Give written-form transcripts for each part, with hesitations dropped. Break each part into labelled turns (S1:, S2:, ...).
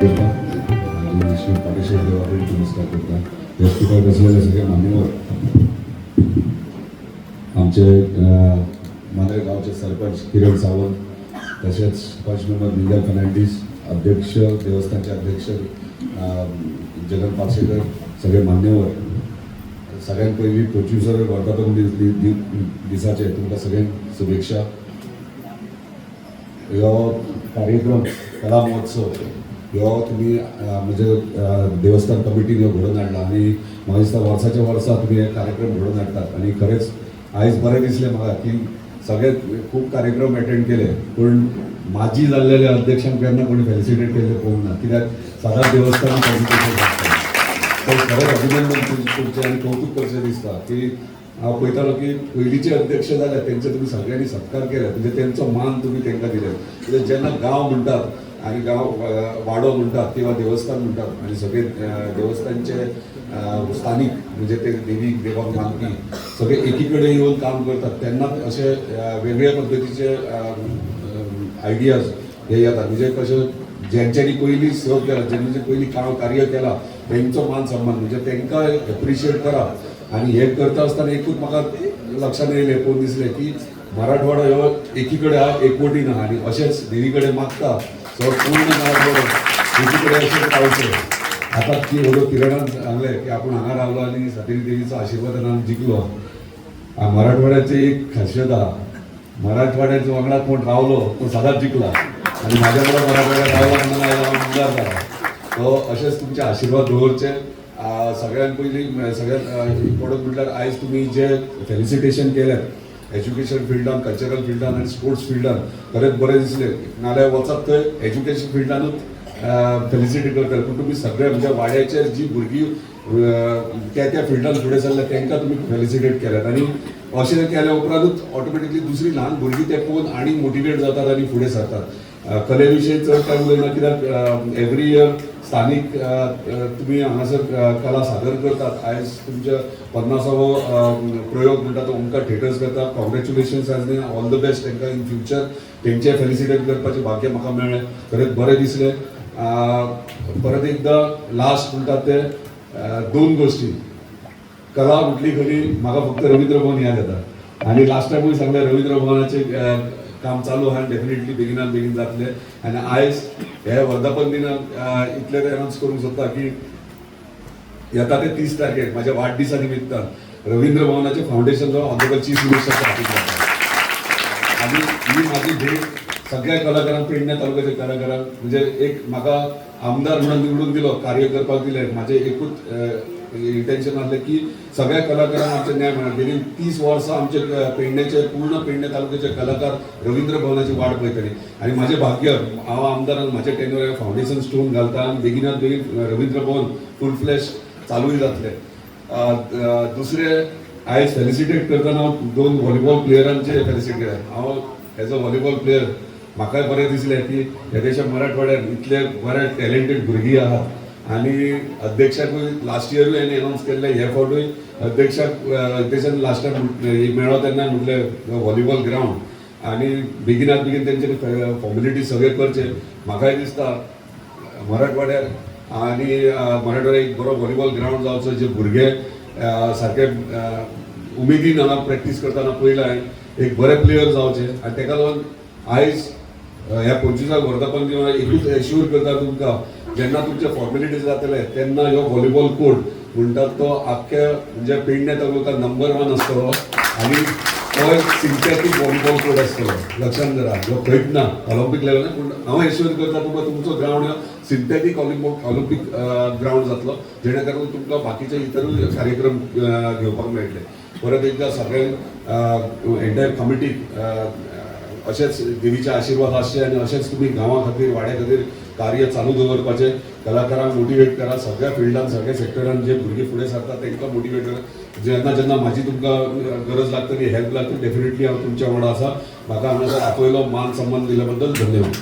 S1: आणि श्री पाटेश्वर देवाकडे नमस्कार करता. व्यासपीठावर बसलेले सगळे मान्यवर, आमचे मांद्रे गावचे सरपंच किरण सावंत, तसेच पंच मेंबर मिंगल फर्नांडीस, अध्यक्ष देवस्थानचे अध्यक्ष जगन पार्सेकर, सगळे मान्यवर, सगळ्यांत पहिली प्रोड्युसर वर्धापन दिसाचे तुमकां सगळ्यांक शुभेच्छा. ह्यो कार्यक्रम कला महोत्सव ह्यो तुमी म्हणजे देवस्थान कमिटीन ह्यो घडोवन हाडला आणि म्हाका दिसता वर्साच्या वर्सा तुमी हे कार्यक्रम घडोवन हाडटात. आणि खरेंच आयज बरें दिसलें म्हाका की सगळे खूब कार्यक्रम अटेंड केले, पूण माजी जाल्लेल्या अध्यक्षांक केन्ना कोणी फेलिसिटेट केल्लें पळोवंक ना. कित्याक सादारण देवस्थान कॉम्पिटिशन आसता. तर खरेंच अभिनंदन तुमचें आनी कौतुक करचें दिसता की हांव पळयतालो की पयलींचे अध्यक्ष जाले तेंचे तुमी सगळ्यांनी सत्कार केले, म्हणजे तेंचो मान तुमी तेंकां दिले. म्हणजे जेन्ना गांव म्हणटात आनी गांव वाडो म्हणटात किंवा देवस्थान म्हणटात आनी सगळे देवस्थानचे स्थानीक म्हणजे ते देवीक देवाक मानपी सगळे एकीकडे येवन काम करतात, तेन्ना अशे वेगळ्या पद्दतीचे आयडियाज हे येतात. म्हणजे कशें जेंच्यांनी पयलीं सर्व केला, जेंच्यांनी पयलीं कार्य केला तेंचो मान सन्मान, म्हणजे तेंकां एप्रिशिएट करप. आणि हे करता आसतना एकूच म्हाका लक्षात येयलें, पळोवन दिसलें की मराठवाडा ह्यो एकीकडे हा, एकवटीन आहा. आनी अशेंच देवी कडेन मागता सो पूर्ण मराठवाडो एकी कडेन अशेंच रावचें. आतां की व्हडलो किरणान सांगलें की आपूण हांगा रावलो आनी सातेरी देवीचो आशिर्वादान आमी जिखलो. मराठवाड्याची एक खासियत आहा, मराठवाड्याच्या वांगडा कोण रावलो तो सदांच जिखला. आनी म्हाज्या वांगडा मराठवाड्यात रावला म्हणून आयज हांव आमदार जाला. सो अशेंच तुमचे आशिर्वाद दवरचे. सगळ्यांत पयलीं सगळ्यांत इम्पॉर्टंट म्हटल्यार आयज तुमी जे फेलिसिटेशन केल्यात एज्युकेशन फिल्डान, कल्चरल फिल्डान आनी स्पोर्ट्स फिल्डान, खरेंच बरें दिसलें. नाल्यार वचत थंय एज्युकेशन फिल्डानूच फेलिसिटेट करतात, पूण तुमी सगळे म्हणजे वाड्याचेर जी भुरगीं त्या फिल्डान फुडें सरल्या तेंकां तुमी फेलिसिटेट केल्यात. आनी अशें केल्या उपरांतूच ऑटोमॅटिकली दुसरी ल्हान भुरगीं ते पळोवन आनी मोटिवेट जातात आनी फुडें सरतात. कले विशयी चड काय उलयना, कित्याक एवरी इयर स्थानीक तुमी हांगासर कला सादर करतात. आयज तुमचे 50वो प्रयोग म्हणटा तो ओमकार थिएटर्स करता. कॉंग्रॅच्युलेशन्स आनी ऑल द बेस्ट तांकां इन फ्युचर. तेंचे फेलिसिटेट करपाचें भाग्य म्हाका मेळ्ळें, खरेंच बरें दिसलें. परत एकदां लास्ट म्हणटात ते दोन गोश्टी. कला म्हटली खरी म्हाका फक्त रवींद्र भवन याद येता, आनी लास्ट टायमूय सांगलें रवींद्र भवनाचें काम चालू आहा, डेफिनेटली बेगिनान बेगीन जातलें. आनी आयज हे वर्धापन दिनाक इतलें अनावन्स करूंक सोदता की येता ते 30 तारखेक म्हाज्या वाडदिसा निमित्तान रवींद्र भवनाचे फावंडेशनचो ऑनरेबल चीफ मिनिस्टरच्या हातीक जाता. आनी ही म्हाजी भेट सगळ्या कलाकारांक, पेडण्या तालुक्याच्या कलाकारांक, म्हणजे एक म्हाका आमदार म्हणून निवडून दिलो, कार्य करपाक दिलें. म्हाजें एकूच इंटेन्शन आसलें की सगळ्या कलाकारांक आमचे न्याय मेळना. गेली 30 वर्सां आमचे पेडण्याचे पूर्ण पेडण्या तालुक्याचे कलाकार रवींद्र भवनाची वाट पळयतले. आनी म्हाजें भाग्य, हांव आमदारान म्हाज्या टेन्युरार फावंडेशन स्टोन घालता आनी बेगिनात बेगीन रवींद्र भवन फूल फ्लॅश चालूय जातलें. दुसरें, आयज फेलिसिटेट करतना हांव 2 व्हॉलीबॉल प्लेयरांचे फेलिसिटेट केले. हांव एज अ व्हॉलीबॉल प्लेयर म्हाकाय बरें दिसलें की हे देशा मराठवाड्यात इतले बरे टॅलेंटेड भुरगीं आहात. आनी अध्यक्षाकूय लास्ट इयरूय हांवें अनावन्स केल्लें, हे फावटूय अध्यक्षान लास्ट टायम मेळ्ळो तेन्ना म्हटलें व्हॉलीबॉल ग्रावंड. आनी बेगिनात बेगीन तेंचे फॉर्मेलिटी सगळे करचे. म्हाकाय दिसता मराठवाड्यात आनी मराठवाड्यात एक बरो व्हॉलीबॉल ग्रावंड जावचो, जे भुरगे सारके उमेदीन हांगा प्रॅक्टीस करतना पयलां एक बरे प्लेयर जावचे. आनी तेका लागून आयज ह्या 25 वर्धापन दिना एकूच एश्युअर करता तुमकां, जेन्ना तुमचे फॉर्मेलिटीज जातले तेन्ना ह्यो व्हॉलीबॉल कोर्ट म्हणटात तो आख्या म्हणजे पेडण्या तालुक्यात नंबर 1 आसतलो. आनी तो एक सिंथेथीक व्हॉलीबॉल कोर्ट आसतलो. लक्षांत धरा, ह्यो खंयच ना ऑलिंपीक लेवलार, पूण हांव एश्युअर करता तुमकां तुमचो ग्रावंड ह्यो सिंथेथीक ऑलिंपीक ग्रावंड जातलो, जेणे करून तुमकां बाकीचे इतरूय कार्यक्रम घेवपाक मेळटले. परत एकदां सगळ्यांक एंटायर कमिटीक अशेंच देवीचे आशिर्वाद आसचे आनी अशेंच तुमी गांवा खातीर, वाड्या खातीर कार्य चालू दवरपाचें. कलाकारांक मोटिवेट करा, सगळ्या फिल्डान, सगळ्या सेक्टरान जे भुरगे फुडें सरतात तांकां मोटिवेट करा. जेन्ना जेन्ना म्हाजी तुमकां गरज लागतली, हेल्प लागतली, डेफिनेटली हांव तुमच्या वांगडा आसा. म्हाका हांगासर आपयलो, मान सन्मान दिल्या बद्दल धन्यवाद.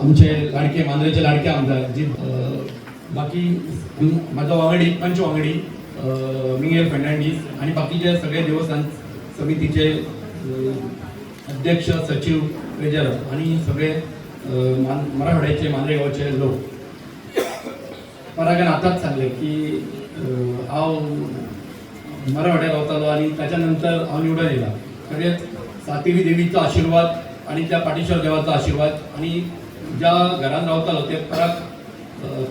S2: आमचे लाडके मांद्रेचे लाडके आमदार जी बाकी म्हाजो वांगडी पंच वांगडी मिंगल फर्नांडीस आनी बाकीचे सगळे देवस्थान समितीचे अध्यक्ष, सचिव, ट्रेजरर आणि सगळे मराठवाड्याचे, मांद्रे गावचे लोक परागन आताच सांगले की हांव मराठवाड्यात रावतालो आणि त्याच्यानंतर हांव निवडून येयला. खरेंच सातेरी देवीचो आशीर्वाद आणि त्या पाटेश्वर देवाचो आशीर्वाद आणि ज्या घरान रावतालो ते पराग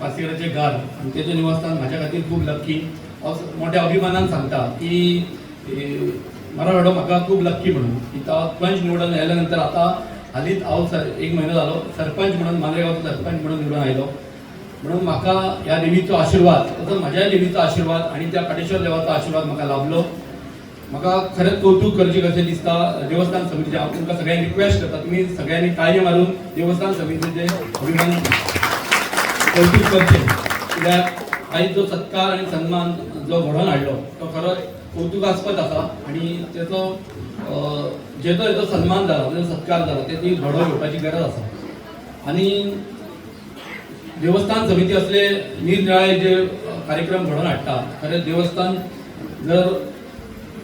S2: पासियराचें घर आणि तेजें निवासस्थान म्हाज्या खातीर खूब लक्की. हांव मोठ्या अभिमानान सांगता की मराठवाडो म्हाका खूब लक्की म्हणून की तो पंच निवडून आयल्या नंतर आता हालींच हांव 1 महिनो जालो सरपंच म्हणून मांद्रेगांवचो सरपंच म्हणून निवडून आयलो. म्हणून म्हाका ह्या देवीचो आशीर्वाद तसोच म्हाज्या देवीचो आशीर्वाद आणि त्या पाटेश्वर देवाचो आशीर्वाद म्हाका लाभलो. म्हाका खरेंच कौतुक करचें कशें दिसता देवस्थान समितीचें. हांव तुमकां सगळ्यांनी रिक्वेस्ट करता तुमी सगळ्यांनी ताळी मारून देवस्थान समितीचें अभिमान कौतुक करचें. कित्याक आयज जो सत्कार आणि सन्मान जो घडोवन हाडलो तो खरोच कौतुकास्पद आसा आणि तेचो जेचो हेचो सन्मान जाला तेचो सत्कार जाला ते ती घडोवन घेवपाची गरज आसा. आणि देवस्थान समिती असले निरनिराळे जे कार्यक्रम घडोवन हाडटा खरेंच देवस्थान जर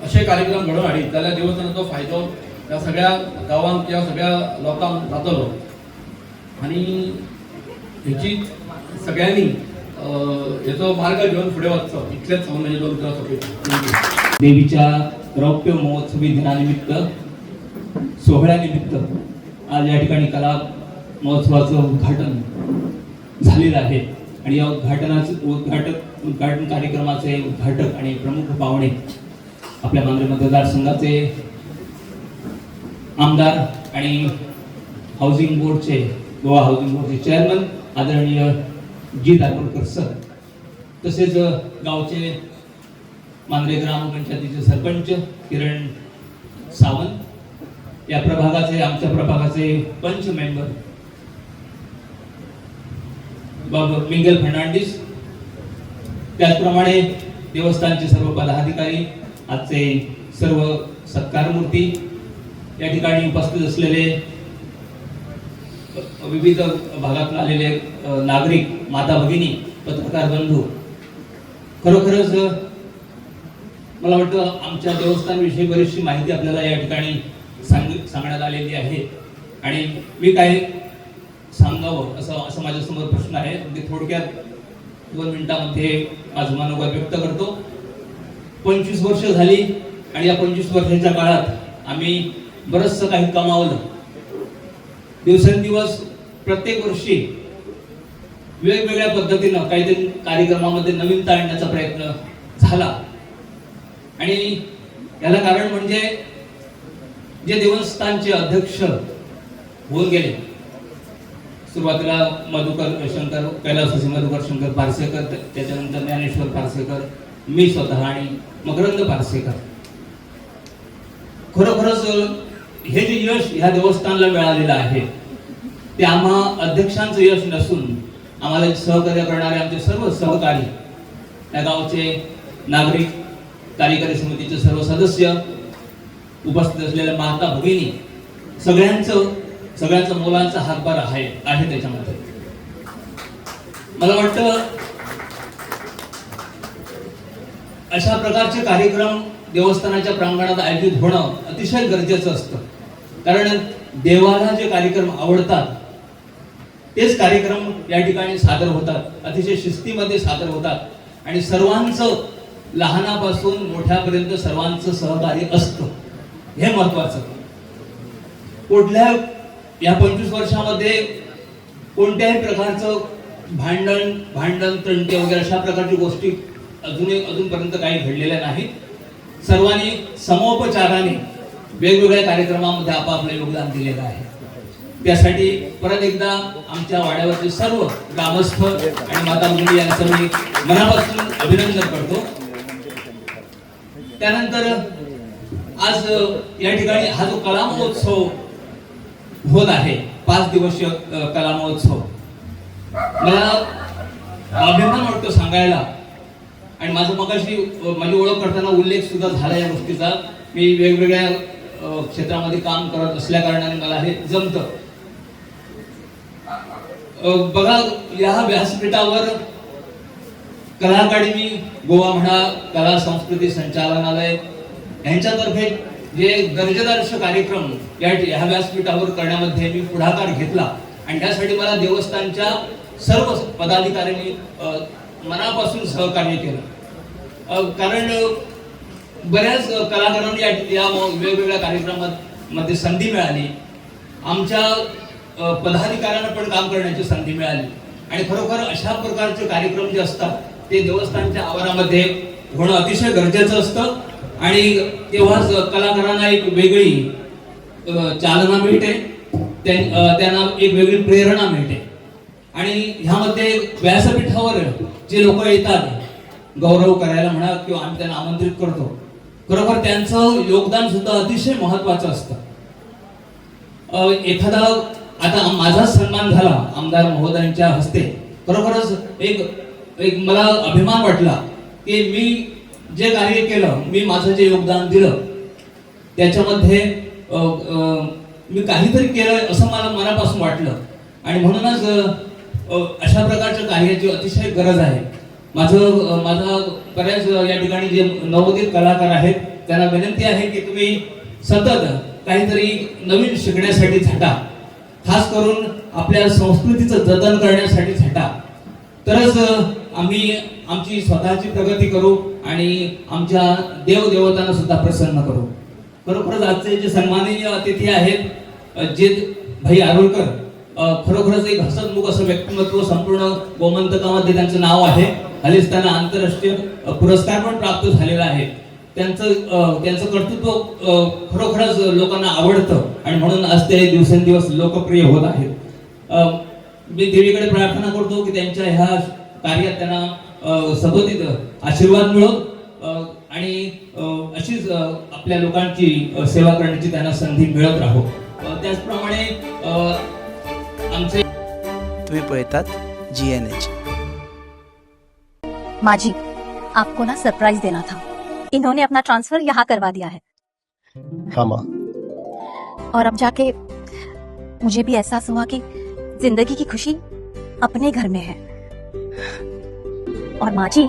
S2: असे कार्यक्रम घडोवन हाडीत जाल्यार देवस्थानाचो फायदो ह्या सगळ्या गांवांक किंवा सगळ्या लोकांक जातलो. आणि हेची सगळ्यांनी हेचो मार्ग घेवन फुडें वचचो इतलेंच सांगून म्हजे 2 उतरां सोंपयता.
S3: देवीच्या रौप्य महोत्सवी दिनानिमित्त सोहळ्यानिमित्त आज या ठिकाणी कला महोत्सवाचं उद्घाटन झालेलं आहे आणि या उद्घाटन कार्यक्रमाचे उद्घाटक आणि प्रमुख पाहुणे आपल्या मांद्रे मतदारसंघाचे आमदार आणि हाऊसिंग बोर्डचे गोवा हाऊसिंग बोर्डचे चेअरमन आदरणीय जी दारवडकर सर, तसेच गावचे मांद्रे ग्रामपंचायतीचे सरपंच किरण सावंत, या प्रभागाचे आमच्या प्रभागाचे पंच मेंबर मिंगल फर्नांडिस, त्याचप्रमाणे देवस्थानचे सर्व पदाधिकारी, आजचे सर्व सत्कार मूर्ती, या ठिकाणी उपस्थित असलेले विविध भागातून आलेले नागरिक, माता भगिनी, पत्रकार बंधू, खरोखरच मला वाटतं आमच्या देवस्थानविषयी बरीचशी माहिती आपल्याला या ठिकाणी सांगण्यात आलेली आहे. आणि मी काय सांगावं असं माझ्यासमोर प्रश्न आहे. अगदी थोडक्यात 2 मिनिटांमध्ये माझं मनोगत व्यक्त करतो. 25 वर्ष झाली आणि या 25 वर्षाच्या काळात आम्ही बरंचसं काही कमावलं. दिवसेंदिवस प्रत्येक वर्षी वेगवेगळ्या पद्धतीनं काहीतरी कार्यक्रमामध्ये नवीनता आणण्याचा प्रयत्न झाला. आणि याला कारण म्हणजे जे देवस्थानचे अध्यक्ष होऊन गेले, सुरुवातीला मधुकर शंकर कैलासवासी मधुकर शंकर पारसेकर, त्याच्यानंतर ज्ञानेश्वर पारसेकर, मी स्वतः आणि मकरंद पारसेकर. खरोखरच हे जे यश ह्या देवस्थानला मिळालेलं आहे ते आम्हा अध्यक्षांचं यश नसून आम्हाला सहकार्य करणारे आमचे सर्व सहकारी, या गावचे नागरिक, कार्यकारी समितीचे सर्व सदस्य, उपस्थित असलेल्या माता भगिनी, सगळ्यांचा मुलांचा हातभार आहे त्याच्यामध्ये. मला वाटतं अशा प्रकारचे कार्यक्रम देवस्थानाच्या प्रांगणात आयोजित होणं अतिशय गरजेचं असतं. कारण देवाला जे कार्यक्रम आवडतात तेच कार्यक्रम या ठिकाणी सादर होतात, अतिशय शिस्तीमध्ये सादर होतात आणि सर्वांचं, लहानापासून मोठ्यापर्यंत सर्वांचं सहकार्य असतं. हे महत्वाचं. कुठल्या या 25 वर्षामध्ये कोणत्याही प्रकारचं भांडण तंटे वगैरे अशा प्रकारची गोष्टी अजूनपर्यंत काही घडलेल्या नाहीत. सर्वांनी समोपचाराने वेगवेगळ्या कार्यक्रमामध्ये आपापलं योगदान दिलेलं आहे. त्यासाठी परत एकदा आमच्या वाड्यावरचे सर्व ग्रामस्थ आणि माता भगिनी यांचं मी मनापासून अभिनंदन करतो. त्यानंतर आज या ठिकाणी हा जो कला महोत्सव होत आहे, 5 दिवसीय कला महोत्सव, मला अभिमान वाटतो सांगायला. आणि माझं मगाशी माझी ओळख करताना उल्लेख सुद्धा झाला या गोष्टीचा. मी वेगवेगळ्या क्षेत्रामध्ये काम करत असल्या कारणाने मला हे जमतं. बघा, या व्यासपीठावर कला अकादमी, गोवा म्हणा, कला संस्कृती संचालनालय यांच्यातर्फे जे दर्जेदार कार्यक्रम या व्यासपीठावर करण्यामध्ये मी पुढाकार घेतला आणि त्यासाठी मला देवस्थानच्या सर्व पदाधिकाऱ्यांनी मनापासून सहकार्य केलं. कारण बऱ्याच कलाकारांना या वेगवेगळ्या कार्यक्रमामध्ये संधी मिळाली. आमच्या पदाधिकाऱ्यांना पण काम करण्याची संधी मिळाली. आणि खरोखर अशा प्रकारचे कार्यक्रम जे असतात ते देवस्थानच्या आवारामध्ये होणं अतिशय गरजेचं असतं. आणि तेव्हाच कलाकारांना एक वेगळी चालना मिळते, त्यांना एक वेगळी प्रेरणा मिळते. आणि ह्यामध्ये व्यासपीठावर जे लोक येतात गौरव करायला म्हणा किंवा आम्ही त्यांना आमंत्रित करतो, खरोखर त्यांचं योगदान सुद्धा अतिशय महत्वाचं असतं. एखादा आता माझा सन्मान झाला आमदार महोदयांच्या हस्ते, खरोखरच एक मला अभिमान वाटला की मी जे कार्य केलं, मी माझं जे योगदान दिलं त्याच्यामध्ये मी काहीतरी केलं असं मला मनापासून वाटलं. आणि म्हणूनच अशा प्रकारच्या कार्याची अतिशय गरज आहे. माझा बऱ्याच या ठिकाणी जे नवोदित कलाकार आहेत त्यांना विनंती आहे की तुम्ही सतत काहीतरी नवीन शिकण्यासाठी झटा, खास करून आपल्या संस्कृतीचं जतन करण्यासाठी झटा. तरच आम्ही आमची स्वतःची प्रगती करू आणि आमच्या देवदेवतांना सुद्धा प्रसन्न करू. खरोखरच आजचे जे सन्माननीय अतिथी आहेत जित भाई आरोलकर, खरोखरच एक हसतमुख असं व्यक्तिमत्व, संपूर्ण गोमंतकामध्ये त्यांचं नाव आहे. हल्लीच त्यांना आंतरराष्ट्रीय पुरस्कार पण प्राप्त झालेला आहे. त्यांचं कर्तृत्व खरोखरच लोकांना आवडतं आणि म्हणून आज ते दिवसेंदिवस लोकप्रिय होत आहेत. मी देवीकडे प्रार्थना करतो की त्यांच्या ह्या कार्यात त्यांना सदोदित आशीर्वाद मिळो आणि अशीच आपल्या लोकांची सेवा करण्याची त्यांना संधी मिळत राहो. त्याचप्रमाणे आमचे
S4: तुम्ही पळतात GNH.
S5: माजी, आपको ना सरप्राइज देना था. इन्होंने अपना ट्रांसफर यहाँ करवा दिया है.
S6: हाँ माँ.
S5: और अब जाके मुझे भी एहसास हुआ कि जिंदगी की खुशी अपने घर में है. और माँ जी,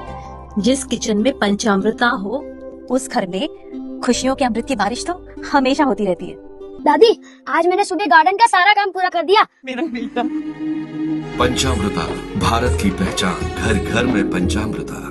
S5: जिस किचन में पंचामृता हो उस घर में खुशियों के अमृत की बारिश तो हमेशा होती रहती है.
S7: दादी, आज मैंने सुबह गार्डन का सारा काम पूरा कर दिया.
S5: मेरा बेटा.
S8: पंचामृता, भारत की पहचान, घर घर में पंचामृता.